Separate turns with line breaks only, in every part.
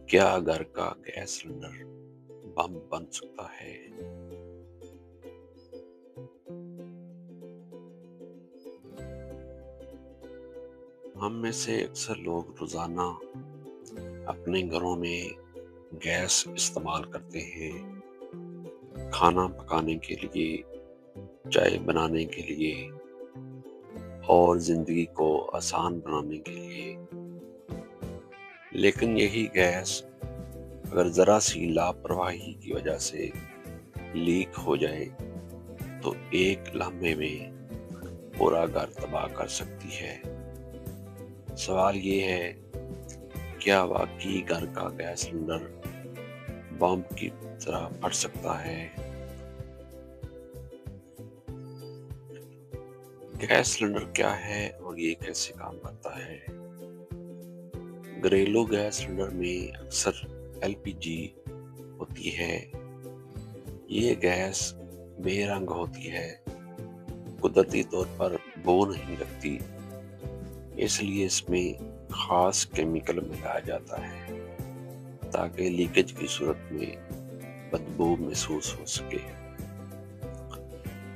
کیا گھر کا گیس سلنڈر بم بن سکتا ہے؟ ہم میں سے اکثر لوگ روزانہ اپنے گھروں میں گیس استعمال کرتے ہیں، کھانا پکانے کے لیے، چائے بنانے کے لیے اور زندگی کو آسان بنانے کے لیے۔ لیکن یہی گیس اگر ذرا سی لاپرواہی کی وجہ سے لیک ہو جائے تو ایک لمحے میں پورا گھر تباہ کر سکتی ہے۔ سوال یہ ہے، کیا واقعی گھر کا گیس سلنڈر بم کی طرح پھٹ سکتا ہے؟ گیس سلنڈر کیا ہے اور یہ کیسے کام کرتا ہے؟ گھریلو گیس سلنڈر میں اکثر LPG ہوتی ہے۔ یہ گیس بے رنگ ہوتی ہے، قدرتی طور پر بو نہیں رکھتی، اس لیے اس میں خاص کیمیکل ملایا جاتا ہے تاکہ لیکیج کی صورت میں بدبو محسوس ہو سکے۔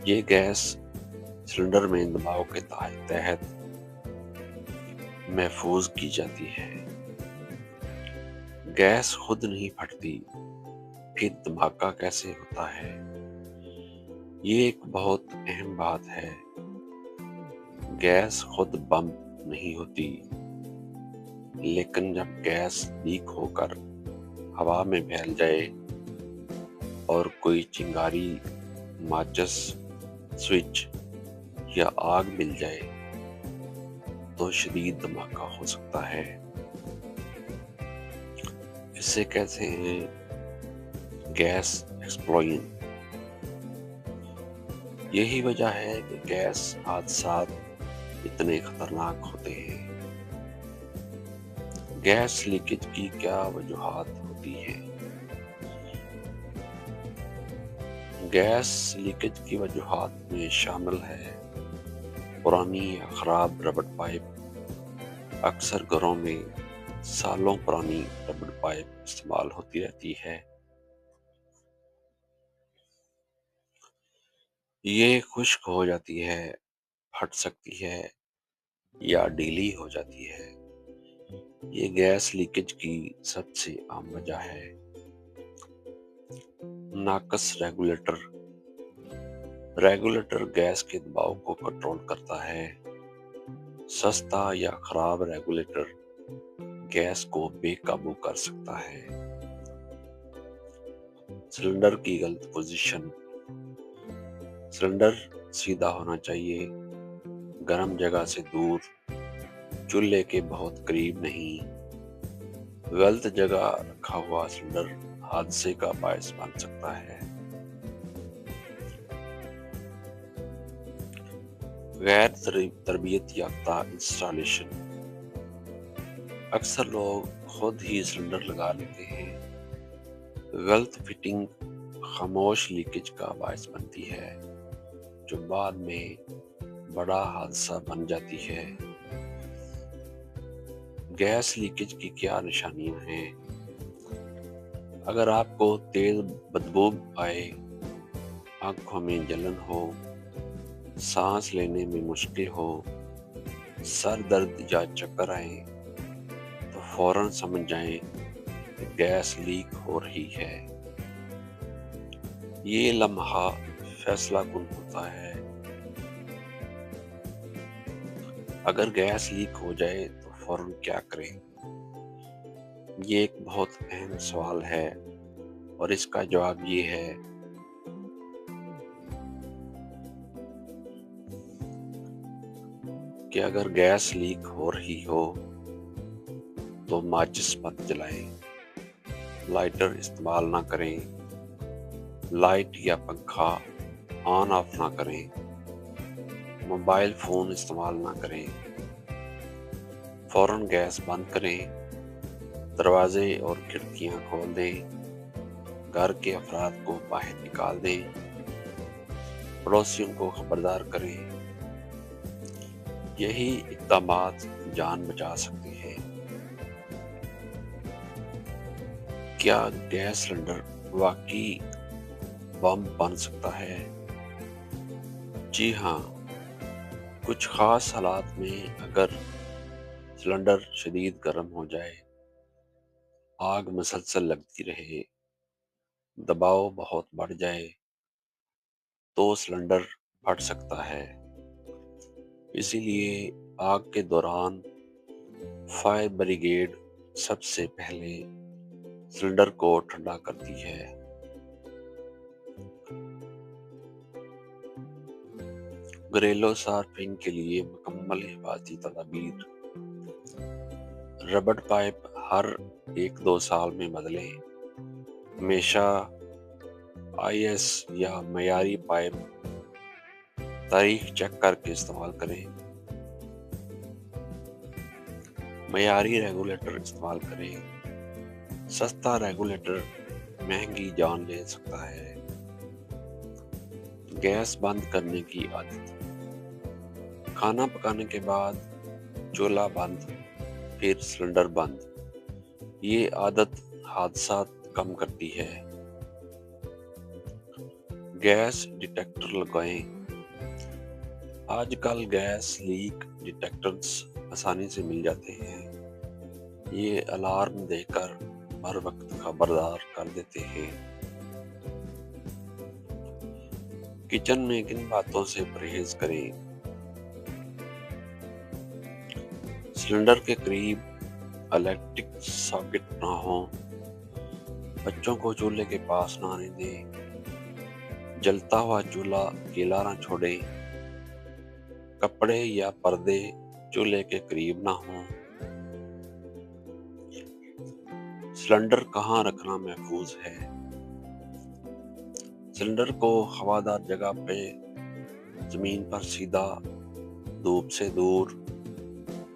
یہ گیس سلنڈر میں دباؤ کے تحت محفوظ کی جاتی ہے۔ گیس خود نہیں پھٹتی، پھر دھماکہ کیسے ہوتا ہے؟ یہ ایک بہت اہم بات ہے۔ گیس خود بم نہیں ہوتی، لیکن جب گیس لیک ہو کر ہوا میں پھیل جائے اور کوئی چنگاری، ماچس، سوئچ یا آگ مل جائے تو شدید دھماکہ ہو سکتا ہے۔ اسے کہتے ہیں گیس ایکسپلوژن۔ یہی وجہ ہے کہ گیس حادثات اتنے خطرناک ہوتے ہیں۔ گیس لیکیج کی کیا وجوہات ہوتی ہیں؟ گیس لیکیج کی وجوہات میں شامل ہے پرانی یا خراب ربڑ پائپ۔ اکثر گھروں میں سالوں پرانی ربڑ پائپ استعمال ہوتی رہتی ہے۔ یہ خشک ہو جاتی ہے، پھٹ سکتی ہے یا ڈھیلی ہو جاتی ہے۔ یہ گیس لیکیج کی سب سے عام وجہ ہے۔ ناقص ریگولیٹر گیس کے دباؤ کو کنٹرول کرتا ہے۔ سستا یا خراب ریگولیٹر گیس کو بے قابو کر سکتا ہے۔ سلنڈر کی غلط پوزیشن۔ سلنڈر سیدھا ہونا چاہیے، گرم جگہ سے دور، چولہے کے بہت قریب نہیں۔ غلط جگہ رکھا ہوا سلنڈر حادثے کا باعث بن سکتا ہے۔ غیر تربیت یافتہ انسٹالیشن۔ اکثر لوگ خود ہی سلنڈر لگا لیتے ہیں۔ غلط فٹنگ خاموش لیکیج کا باعث بنتی ہے جو بعد میں بڑا حادثہ بن جاتی ہے۔ گیس لیکیج کی کیا نشانیاں ہیں؟ اگر آپ کو تیز بدبو آئے، آنکھوں میں جلن ہو، سانس لینے میں مشکل ہو، سر درد یا چکر آئے تو فوراً سمجھ جائیں کہ گیس لیک ہو رہی ہے۔ یہ لمحہ فیصلہ کن ہوتا ہے۔ اگر گیس لیک ہو جائے تو فوراً کیا کریں؟ یہ ایک بہت اہم سوال ہے اور اس کا جواب یہ ہے کہ اگر گیس لیک ہو رہی ہو تو ماچس مت جلائیں، لائٹر استعمال نہ کریں، لائٹ یا پنکھا آن آف نہ کریں، موبائل فون استعمال نہ کریں، فوراً گیس بند کریں، دروازے اور کھڑکیاں کھول دیں، گھر کے افراد کو باہر نکال دیں، پڑوسیوں کو خبردار کریں۔ یہی اقدامات جان بچا سکتے ہیں۔ کیا گیس سلنڈر واقعی بم بن سکتا ہے؟ جی ہاں، کچھ خاص حالات میں اگر سلنڈر شدید گرم ہو جائے، آگ مسلسل لگتی رہے، دباؤ بہت بڑھ جائے تو سلنڈر پھٹ سکتا ہے۔ اسی لیے آگ کے دوران فائر بریگیڈ سب سے پہلے سلنڈر کو ٹھنڈا کرتی ہے۔ گھریلو صارفین کے لیے مکمل حفاظتی تدابیر: ربڑ پائپ ہر 1-2 سال میں بدلیں۔ ہمیشہ IS یا معیاری پائپ تاریخ چیک کر کے استعمال کریں۔ معیاری ریگولیٹر استعمال کریں۔ سستا ریگولیٹر مہنگی جان لے سکتا ہے۔ گیس بند کرنے کی عادت: کھانا پکانے کے بعد چولہا بند، پھر سلنڈر بند۔ یہ عادت حادثات کم کرتی ہے۔ گیس ڈیٹیکٹر لگائیں۔ آج کل گیس لیک ڈیٹیکٹرز آسانی سے مل جاتے ہیں۔ یہ الارم دے کر ہر وقت خبردار کر دیتے ہیں۔ کچن میں کن باتوں سے پرہیز کریں؟ سلنڈر کے قریب الیکٹرک ساکٹ نہ ہوں۔ بچوں کو چولہے کے پاس نہ آنے دیں۔ جلتا ہوا چولہا گیلا نہ چھوڑیں۔ کپڑے یا پردے چولہے کے قریب نہ ہوں۔ سلنڈر کہاں رکھنا محفوظ ہے؟ سلنڈر کو ہوادار جگہ پہ، زمین پر سیدھا، دھوپ سے دور،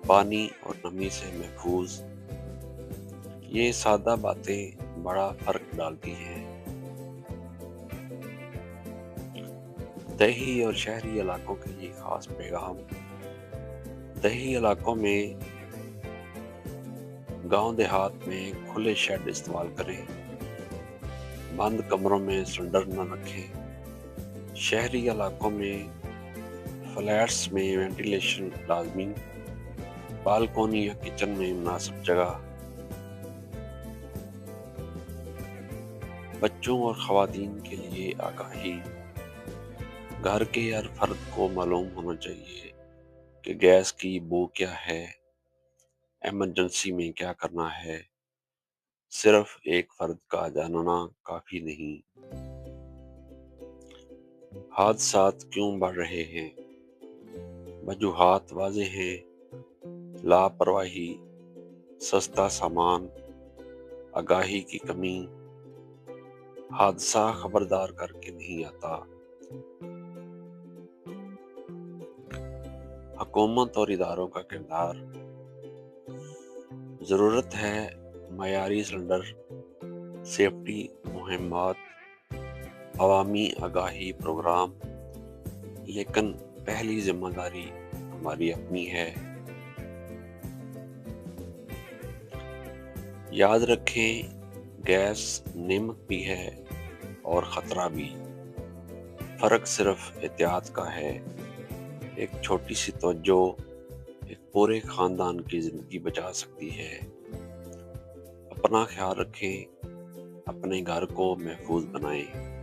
پانی اور نمی سے محفوظ۔ یہ سادہ باتیں بڑا فرق ڈالتی ہیں۔ دیہی اور شہری علاقوں کے لیے خاص پیغام: دیہی علاقوں میں، گاؤں دیہات میں کھلے شیڈ استعمال کریں۔ بند کمروں میں سلنڈر نہ رکھیں۔ شہری علاقوں میں فلیٹس میں وینٹیلیشن لازمی۔ بالکونی یا کچن میں مناسب جگہ۔ بچوں اور خواتین کے لیے آگاہی: گھر کے ہر فرد کو معلوم ہونا چاہیے کہ گیس کی بو کیا ہے، ایمرجنسی میں کیا کرنا ہے۔ صرف ایک فرد کا جاننا کافی نہیں۔ حادثات کیوں بڑھ رہے ہیں؟ وجوہات واضح ہیں: لاپرواہی، سستا سامان، آگاہی کی کمی، حادثہ خبردار کر کے نہیں آتا۔ حکومت اور اداروں کا کردار: ضرورت ہے معیاری سلنڈر، سیفٹی مہمات، عوامی آگاہی پروگرام، لیکن پہلی ذمہ داری ہماری اپنی ہے۔ یاد رکھیں، گیس نعمت بھی ہے اور خطرہ بھی۔ فرق صرف احتیاط کا ہے۔ ایک چھوٹی سی توجہ ایک پورے خاندان کی زندگی بچا سکتی ہے۔ اپنا خیال رکھیں، اپنے گھر کو محفوظ بنائیں۔